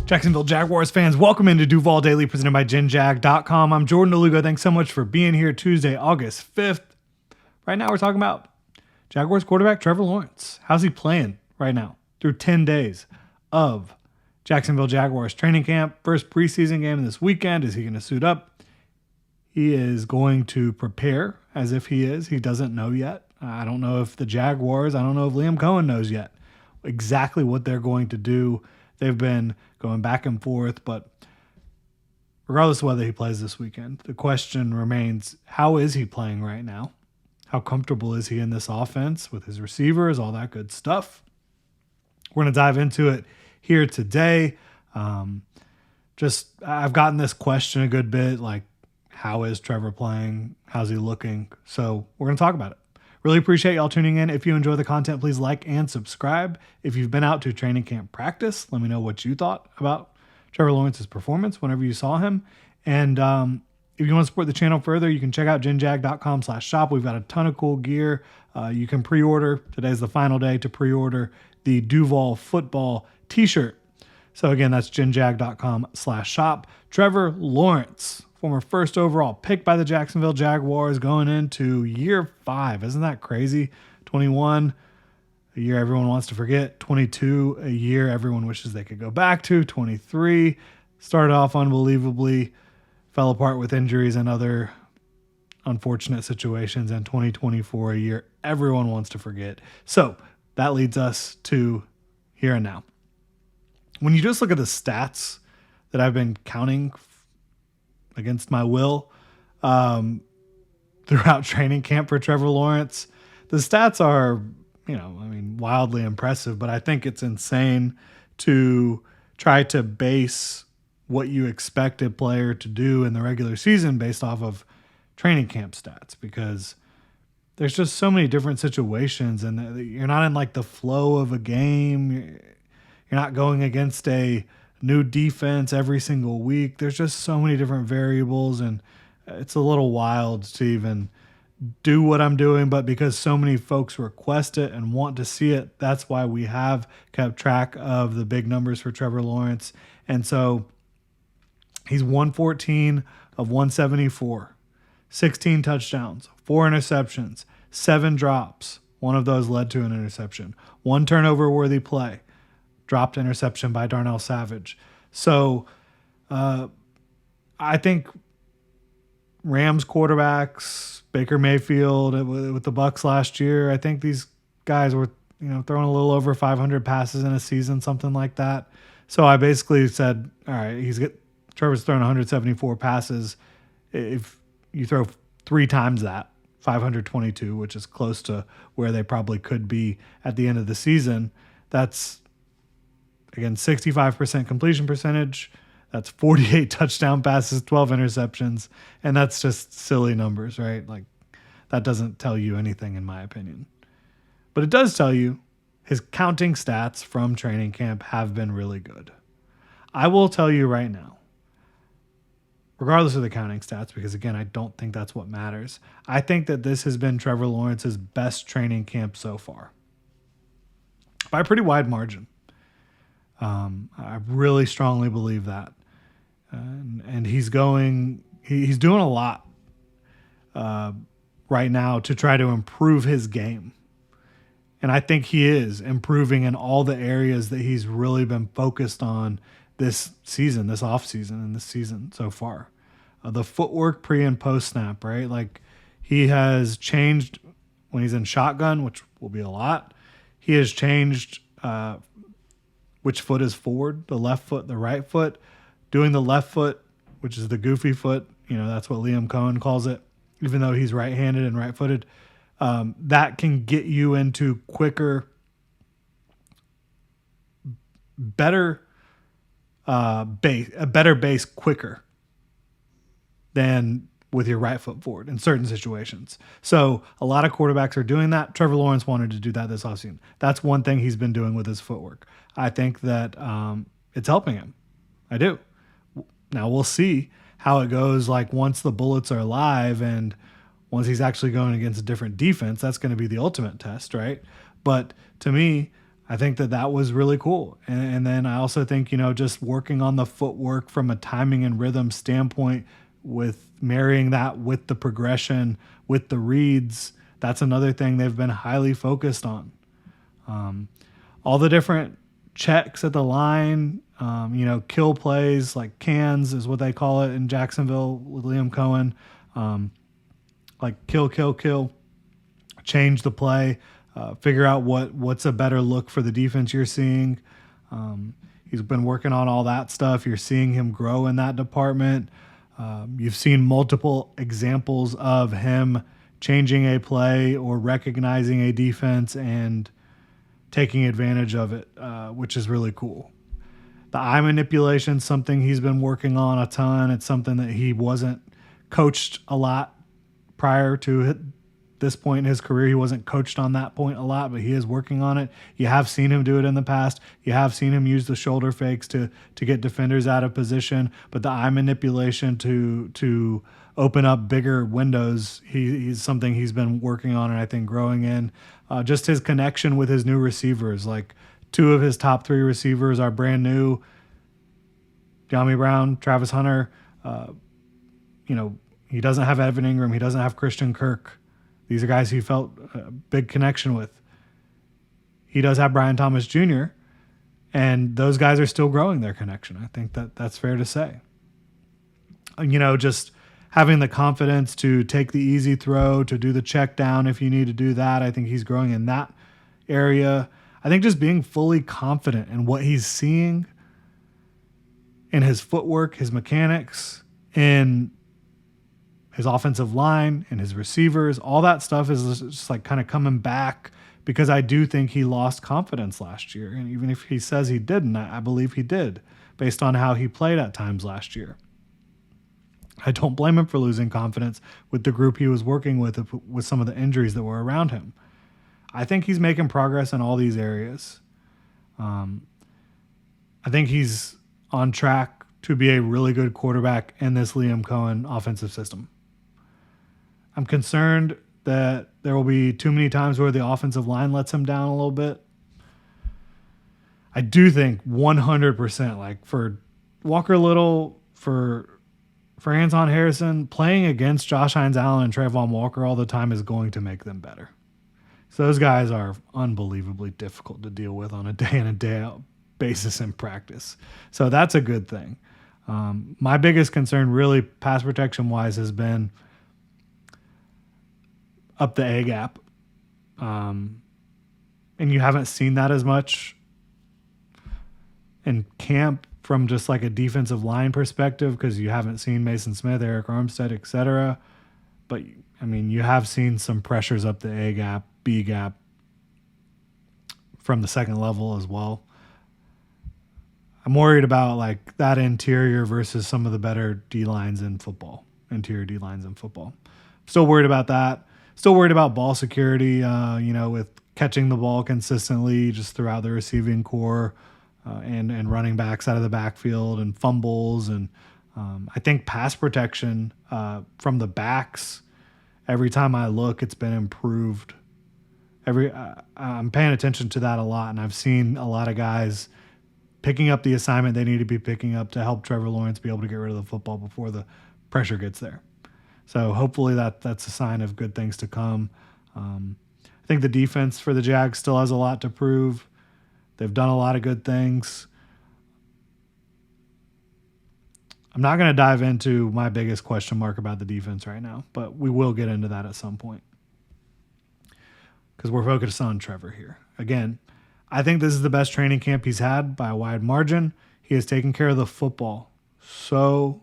Jacksonville Jaguars fans, welcome into Duval Daily presented by GenJag.com. I'm Jordan DeLugo. Thanks so much for being here Tuesday, August 5th. Right now we're talking about Jaguars quarterback Trevor Lawrence. How's he playing right now through 10 days of Jacksonville Jaguars training camp? First preseason game this weekend. Is he going to suit up? He is going to prepare as if he is. He doesn't know yet. I don't know if the Jaguars, I don't know if Liam Cohen knows yet exactly what they're going to do. They've been going back and forth, but regardless of whether he plays this weekend, the question remains, how is he playing right now? How comfortable is he in this offense with his receivers, all that good stuff? We're going to dive into it here today. I've gotten this question a good bit, like, how is Trevor playing? How's he looking? So we're going to talk about it. Really appreciate y'all tuning in. If you enjoy the content, please like and subscribe. If you've been out to training camp practice, let me know what you thought about Trevor Lawrence's performance whenever you saw him. And if you want to support the channel further, you can check out genjag.com/shop. We've got a ton of cool gear. You can pre-order. Today's the final day to pre-order the Duval football t-shirt. So again, that's genjag.com/shop. Trevor Lawrence, former first overall pick by the Jacksonville Jaguars, going into year 5. Isn't that crazy? 21, a year everyone wants to forget. 22, a year everyone wishes they could go back to. 23, started off unbelievably, fell apart with injuries and other unfortunate situations. And 2024, a year everyone wants to forget. So that leads us to here and now. When you just look at the stats that I've been counting against my will throughout training camp for Trevor Lawrence, the stats are, wildly impressive, but I think it's insane to try to base what you expect a player to do in the regular season based off of training camp stats, because there's just so many different situations and you're not in like the flow of a game. You're not going against a new defense every single week. There's just so many different variables, and it's a little wild to even do what I'm doing, but because so many folks request it and want to see it, that's why we have kept track of the big numbers for Trevor Lawrence. And so he's 114 of 174, 16 touchdowns, 4 interceptions, 7 drops. One of those led to an interception, 1 turnover-worthy play. Dropped interception by Darnell Savage. So I think Rams quarterbacks, Baker Mayfield with the Bucs last year, I think these guys were throwing a little over 500 passes in a season, something like that. So I basically said, all right, Trevor's throwing 174 passes. If you throw 3 times that, 522, which is close to where they probably could be at the end of the season, that's, again, 65% completion percentage. That's 48 touchdown passes, 12 interceptions. And that's just silly numbers, right? Like, that doesn't tell you anything, in my opinion. But it does tell you his counting stats from training camp have been really good. I will tell you right now, regardless of the counting stats, because, again, I don't think that's what matters, I think that this has been Trevor Lawrence's best training camp so far, by a pretty wide margin. I really strongly believe that. And he's doing a lot right now to try to improve his game. And I think he is improving in all the areas that he's really been focused on this season, this offseason, and this season so far. The footwork pre and post snap, right? Like, he has changed when he's in shotgun, which will be a lot. He has changed which foot is forward, the left foot, the right foot. Doing the left foot, which is the goofy foot, that's what Liam Cohen calls it, even though he's right-handed and right-footed. That can get you into quicker, better base quicker than with your right foot forward in certain situations. So a lot of quarterbacks are doing that. Trevor Lawrence wanted to do that this offseason. That's one thing he's been doing with his footwork. I think that it's helping him. I do. Now we'll see how it goes, like, once the bullets are live and once he's actually going against a different defense. That's going to be the ultimate test, right? But to me, I think that was really cool. And then I also think, just working on the footwork from a timing and rhythm standpoint with marrying that with the progression, with the reads, that's another thing they've been highly focused on. All the different checks at the line, kill plays, like cans is what they call it in Jacksonville with Liam Cohen. Like kill, change the play, figure out what's a better look for the defense you're seeing. He's been working on all that stuff. You're seeing him grow in that department. You've seen multiple examples of him changing a play or recognizing a defense and taking advantage of it, which is really cool. The eye manipulation, something he's been working on a ton. It's something that he wasn't coached a lot prior to this point in his career. He wasn't coached on that point a lot, but he is working on it. You have seen him do it in the past. You have seen him use the shoulder fakes to get defenders out of position, but the eye manipulation to open up bigger windows, he's something he's been working on and I think growing in. Just his connection with his new receivers, like 2 of his top 3 receivers are brand new. De'Ami Brown, Travis Hunter. He doesn't have Evan Ingram. He doesn't have Christian Kirk. These are guys he felt a big connection with. He does have Brian Thomas Jr., and those guys are still growing their connection. I think that's fair to say. Just having the confidence to take the easy throw, to do the check down if you need to do that. I think he's growing in that area. I think just being fully confident in what he's seeing in his footwork, his mechanics, in his offensive line and his receivers, all that stuff is just like kind of coming back, because I do think he lost confidence last year. And even if he says he didn't, I believe he did based on how he played at times last year. I don't blame him for losing confidence with the group he was working with some of the injuries that were around him. I think he's making progress in all these areas. I think he's on track to be a really good quarterback in this Liam Cohen offensive system. I'm concerned that there will be too many times where the offensive line lets him down a little bit. I do think 100%, like for Walker Little, for Anton Harrison, playing against Josh Hines Allen and Trayvon Walker all the time is going to make them better. So those guys are unbelievably difficult to deal with on a day in and day out basis in practice. So that's a good thing. My biggest concern really pass protection wise has been up the A gap. And you haven't seen that as much in camp from just like a defensive line perspective, because you haven't seen Mason Smith, Eric Armstead, etc. But I mean, you have seen some pressures up the A gap, B gap from the second level as well. I'm worried about like that interior versus some of the better D-lines in football, interior D-lines in football. Still worried about that. Still worried about ball security, with catching the ball consistently just throughout the receiving core, and running backs out of the backfield and fumbles. And I think pass protection from the backs, every time I look, it's been improved. I'm paying attention to that a lot, and I've seen a lot of guys picking up the assignment they need to be picking up to help Trevor Lawrence be able to get rid of the football before the pressure gets there. So hopefully that's a sign of good things to come. I think the defense for the Jags still has a lot to prove. They've done a lot of good things. I'm not going to dive into my biggest question mark about the defense right now, but we will get into that at some point, because we're focused on Trevor here. Again, I think this is the best training camp he's had by a wide margin. He has taken care of the football so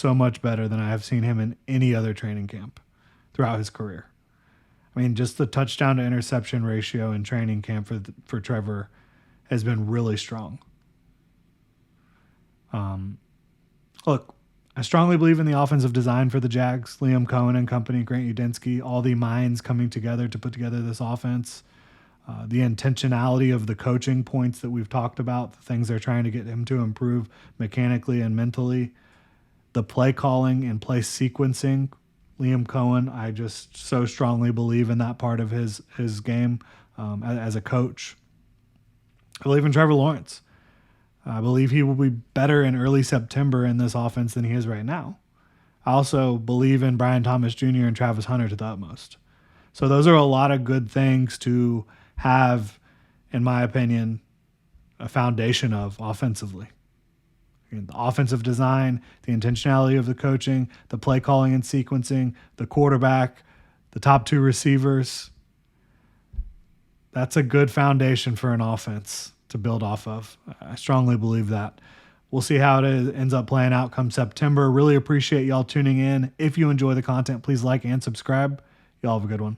much better than I have seen him in any other training camp throughout his career. I mean, just the touchdown to interception ratio in training camp for Trevor has been really strong. Look, I strongly believe in the offensive design for the Jags. Liam Cohen and company, Grant Udinski, all the minds coming together to put together this offense. The intentionality of the coaching points that we've talked about, the things they're trying to get him to improve mechanically and mentally. The play calling and play sequencing, Liam Cohen, I just so strongly believe in that part of his game as a coach. I believe in Trevor Lawrence. I believe he will be better in early September in this offense than he is right now. I also believe in Brian Thomas Jr. and Travis Hunter to the utmost. So those are a lot of good things to have, in my opinion, a foundation of offensively. The offensive design, the intentionality of the coaching, the play calling and sequencing, the quarterback, the top 2 receivers. That's a good foundation for an offense to build off of. I strongly believe that. We'll see how ends up playing out come September. Really appreciate y'all tuning in. If you enjoy the content, please like and subscribe. Y'all have a good one.